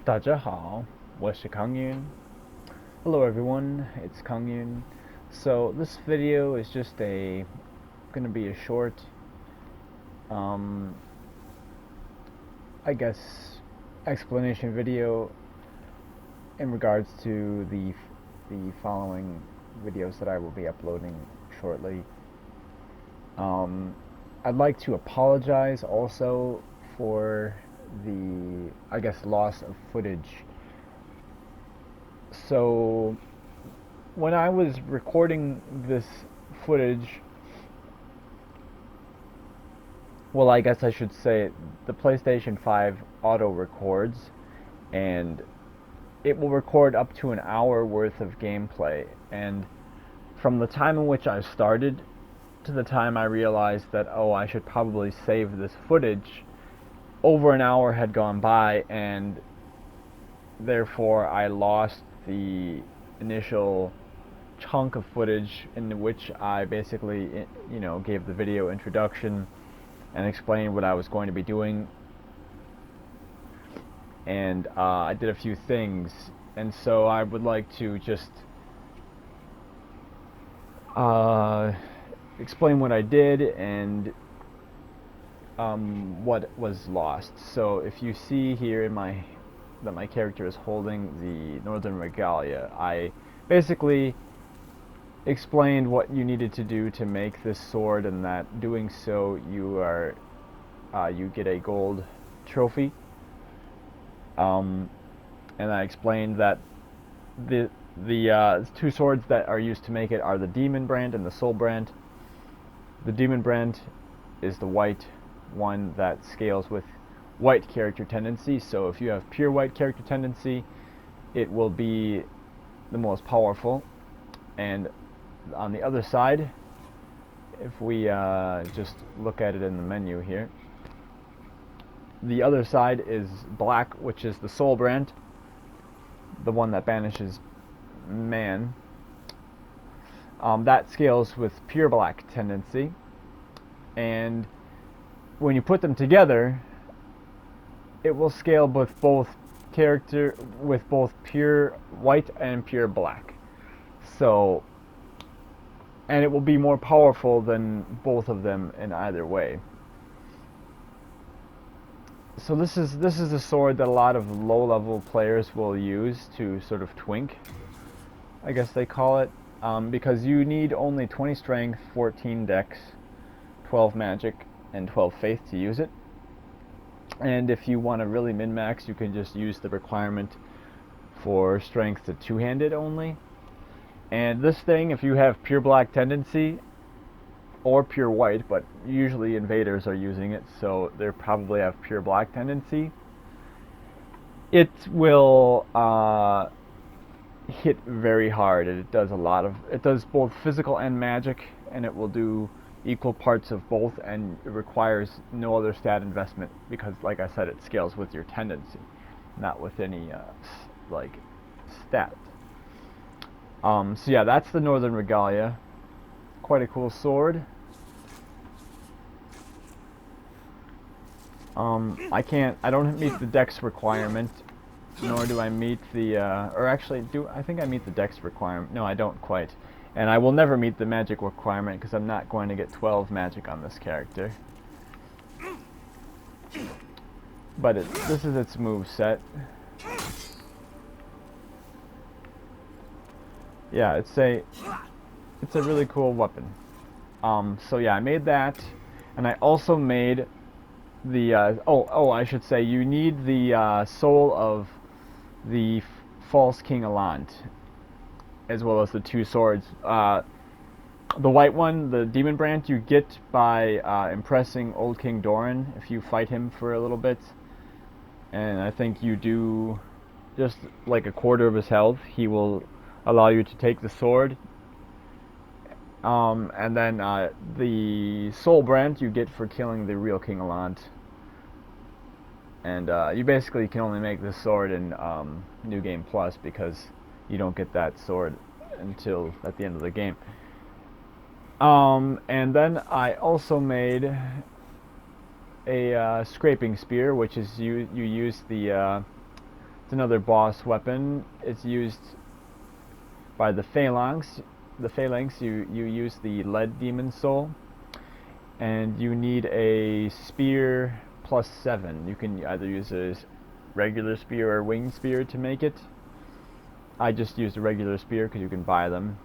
大家好，我是康Yun. Hello everyone, it's Kang Yun. So this video is just gonna be a short, um, I guess, explanation video in regards to the following videos that I will be uploading shortly. Um, I'd like to apologize also for the, I guess, loss of footage. So when I was recording this footage, well, I guess I should say the PlayStation 5 auto records, and it will record up to an hour worth of gameplay. And from the time in which I started to the time I realized that, oh, I should probably save this footage, over an hour had gone by, and therefore I lost the initial chunk of footage in which I basically, gave the video introduction and explained what I was going to be doing. And I did a few things, and so I would like to just explain what I did and what was lost. So if you see here that my character is holding the Northern Regalia, I basically explained what you needed to do to make this sword, and that doing so you get a gold trophy. And I explained that the two swords that are used to make it are the Demon brand and the Soul brand. The Demon brand is the white one that scales with white character tendency. So if you have pure white character tendency, it will be the most powerful. And on the other side, if we just look at it in the menu here, the other side is black, which is the Soul brand, the one that banishes man. That scales with pure black tendency, and when you put them together, it will scale with both pure white and pure black. So, and it will be more powerful than both of them in either way. So this is a sword that a lot of low-level players will use to sort of twink, I guess they call it, because you need only 20 strength, 14 dex, 12 magic, and 12 faith to use it. And if you want to really min-max, you can just use the requirement for strength to two-handed only. And this thing, if you have pure black tendency, or pure white, but usually invaders are using it, so they probably have pure black tendency, it will hit very hard. It does both physical and magic, and it will do equal parts of both, and it requires no other stat investment because, like I said, it scales with your tendency, not with any like stat. So yeah, that's the Northern Regalia. Quite a cool sword. I don't meet the dex requirement, nor do I meet the, or actually, I think I meet the dex requirement. No, I don't quite. And I will never meet the magic requirement because I'm not going to get 12 magic on this character. But this is its move set. Yeah, it's a really cool weapon. So yeah, I made that, and I also made the I should say you need the soul of the false King Alant, as well as the two swords. The white one, the Demon brand, you get by impressing Old King Doran if you fight him for a little bit, and I think you do just like a quarter of his health. He will allow you to take the sword. And then the Soul brand you get for killing the real King Alant. And you basically can only make this sword in New Game Plus because you don't get that sword until at the end of the game. And then I also made a scraping spear, which is you use the It's another boss weapon. It's used by the Phalanx. The Phalanx, you use the Lead Demon Soul, and you need a spear +7. You can either use a regular spear or winged spear to make it. I just used a regular spear because you can buy them.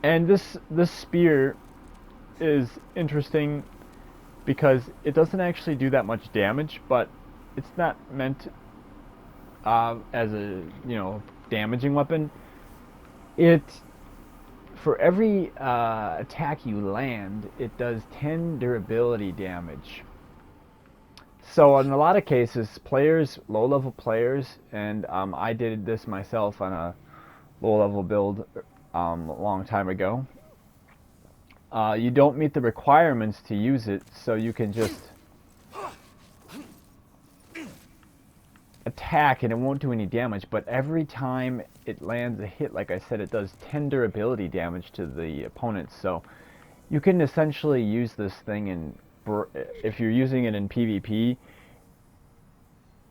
And this spear is interesting because it doesn't actually do that much damage, but it's not meant as a damaging weapon. It for every attack you land, it does 10 durability damage. So in a lot of cases, low-level players, and I did this myself on a low-level build a long time ago. You don't meet the requirements to use it, so you can just attack and it won't do any damage, but every time it lands a hit, like I said, it does 10 durability damage to the opponent. So you can essentially use this thing if you're using it in PvP,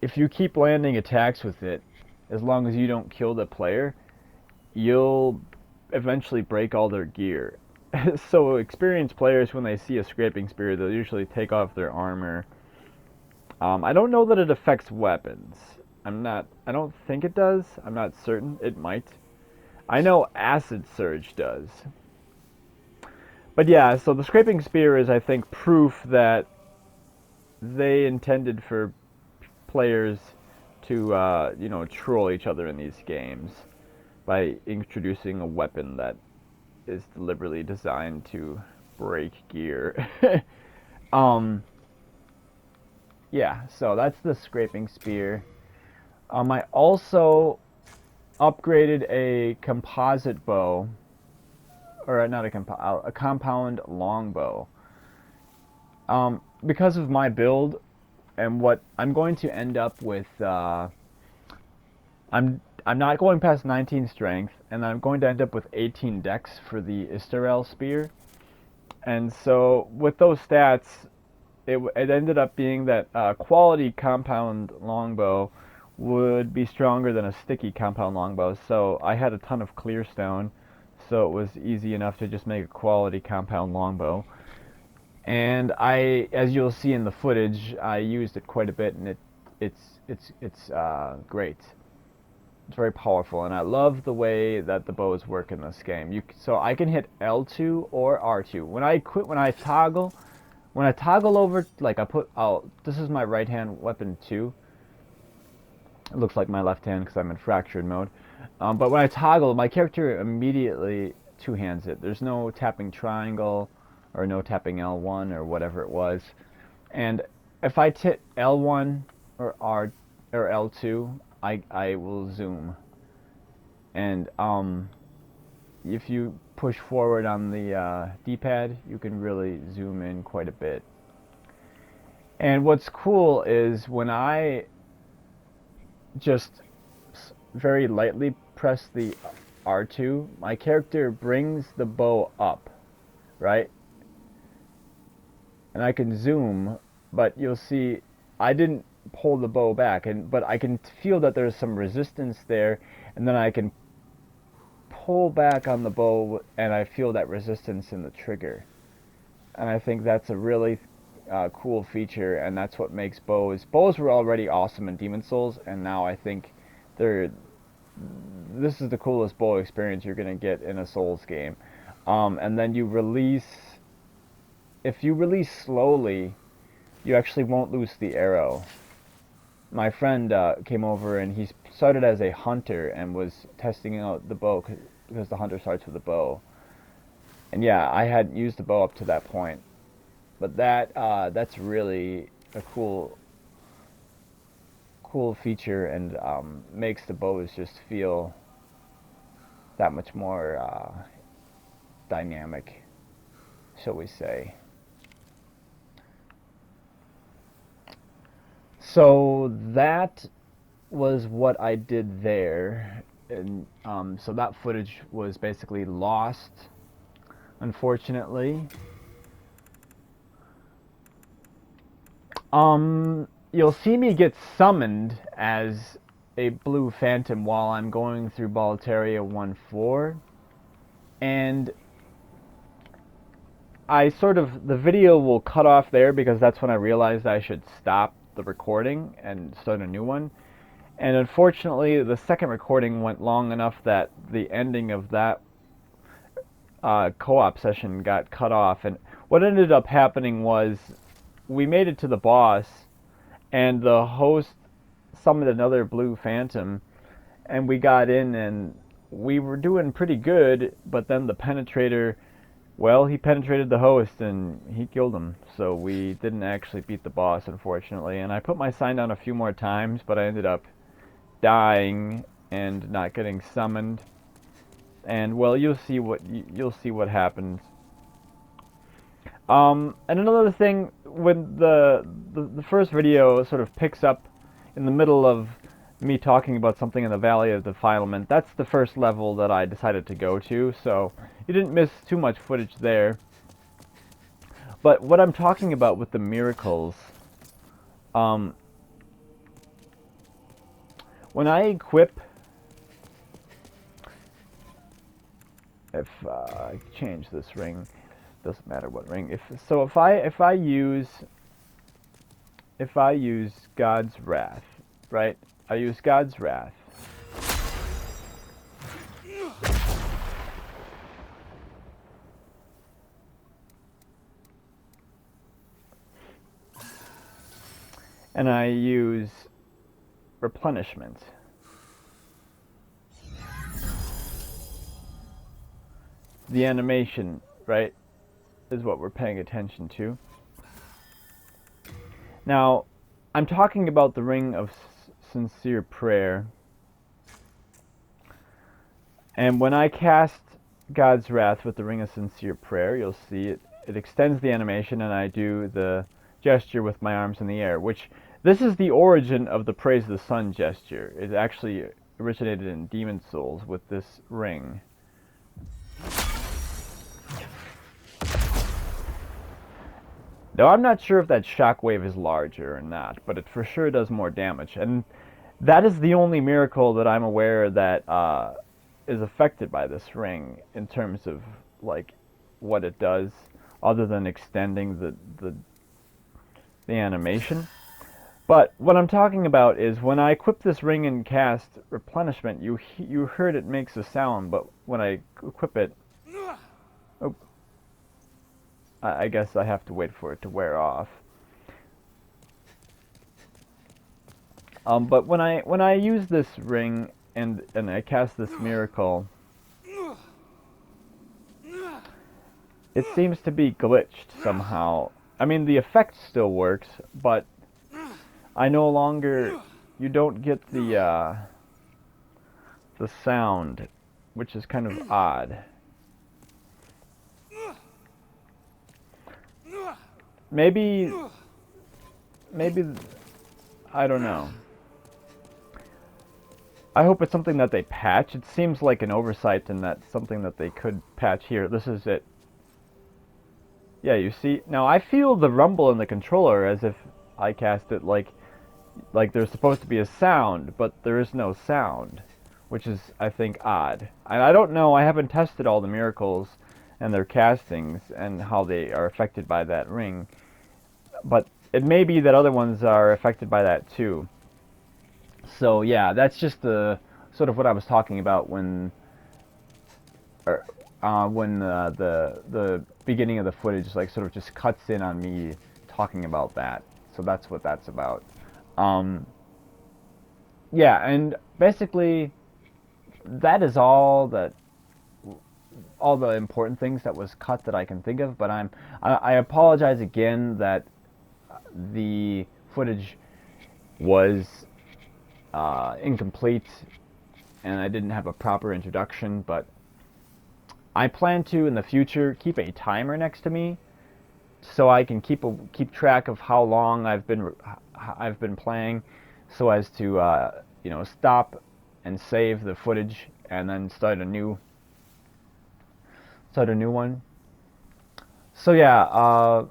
if you keep landing attacks with it, as long as you don't kill the player, you'll eventually break all their gear. So experienced players, when they see a scraping spear, they'll usually take off their armor. I don't know that it affects weapons. I don't think it does. I'm not certain. It might. I know Acid Surge does. But yeah, so the Scraping Spear is, I think, proof that they intended for players to, troll each other in these games by introducing a weapon that is deliberately designed to break gear. Yeah, so that's the Scraping Spear. I also upgraded a composite bow, or not a compound longbow. Because of my build and what I'm going to end up with, I'm not going past 19 strength, and I'm going to end up with 18 dex for the Istarel spear. And so with those stats, it ended up being that quality compound longbow would be stronger than a sticky compound longbow. So I had a ton of clear stone, so it was easy enough to just make a quality compound longbow. And as you'll see in the footage, I used it quite a bit, and it's great. It's very powerful, and I love the way that the bows work in this game. So I can hit L2 or R2. When I toggle over, like this is my right hand weapon too. It looks like my left hand because I'm in fractured mode. But when I toggle, my character immediately two-hands it. There's no tapping triangle or no tapping L1 or whatever it was. And if I hit L1 or L2, I will zoom. And if you push forward on the D-pad, you can really zoom in quite a bit. And what's cool is when I just very lightly press the R2, my character brings the bow up, right? And I can zoom, but you'll see I didn't pull the bow back, but I can feel that there's some resistance there, and then I can pull back on the bow and I feel that resistance in the trigger. And I think that's a really cool feature, and that's what makes bows were already awesome in Demon Souls, and now I think this is the coolest bow experience you're gonna get in a Souls game. And then if you release slowly, you actually won't lose the arrow. My friend came over, and he started as a hunter and was testing out the bow because the hunter starts with a bow. And yeah, I hadn't used the bow up to that point, but that's really a cool feature, and makes the bows just feel that much more dynamic, shall we say. So that was what I did there, and so that footage was basically lost, unfortunately. you'll see me get summoned as a blue phantom while I'm going through Boletaria 1-4, and the video will cut off there because that's when I realized I should stop the recording and start a new one. And unfortunately, the second recording went long enough that the ending of that co-op session got cut off. And what ended up happening was we made it to the boss, and the host summoned another blue phantom, and we got in, and we were doing pretty good, but then the penetrator, well, he penetrated the host and he killed him. So we didn't actually beat the boss, unfortunately. And I put my sign down a few more times, but I ended up dying and not getting summoned. And well, you'll see what happens. And another thing, when the first video sort of picks up in the middle of me talking about something in the Valley of Defilement, that's the first level that I decided to go to, so you didn't miss too much footage there. But what I'm talking about with the miracles, when I equip, if I change this ring, doesn't matter what ring. If I use God's Wrath, right? I use God's Wrath. And I use Replenishment. The animation, right, is what we're paying attention to. Now, I'm talking about the Ring of Sincere Prayer. And when I cast God's Wrath with the Ring of Sincere Prayer, you'll see it extends the animation, and I do the gesture with my arms in the air, which this is the origin of the Praise the Sun gesture. It actually originated in Demon Souls with this ring. Now, I'm not sure if that shockwave is larger or not, but it for sure does more damage. And that is the only miracle that I'm aware that is affected by this ring in terms of like what it does, other than extending the animation. But what I'm talking about is when I equip this ring and cast Replenishment, you heard it makes a sound, but when I equip it, oh, I guess I have to wait for it to wear off. But when I use this ring and I cast this miracle, it seems to be glitched somehow. I mean, the effect still works, but I no longer, you don't get the sound, which is kind of odd. Maybe, I don't know. I hope it's something that they patch. It seems like an oversight, and that's something that they could patch here. This is it. Yeah, you see? Now, I feel the rumble in the controller as if I cast it like there's supposed to be a sound, but there is no sound, which is, I think, odd. And I don't know, I haven't tested all the miracles and their castings and how they are affected by that ring, but it may be that other ones are affected by that too. So yeah, that's just the sort of what I was talking about when the beginning of the footage like sort of just cuts in on me talking about that. So that's what that's about. Yeah, and basically that is all the important things that was cut that I can think of, but I apologize again that the footage was incomplete and I didn't have a proper introduction, but I plan to in the future keep a timer next to me so I can keep track of how long I've been playing, so as to you know, stop and save the footage and then start a new one. So yeah,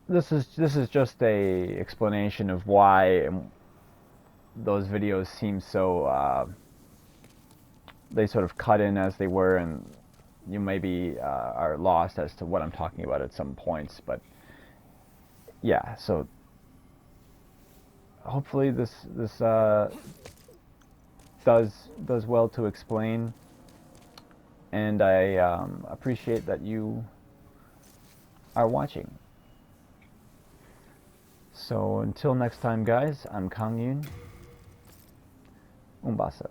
this is just a explanation of why those videos seem so they sort of cut in as they were, and you maybe are lost as to what I'm talking about at some points. But yeah, so hopefully this does well to explain, and I appreciate that you are watching. So until next time, guys, I'm Kang Yun. Umbasa.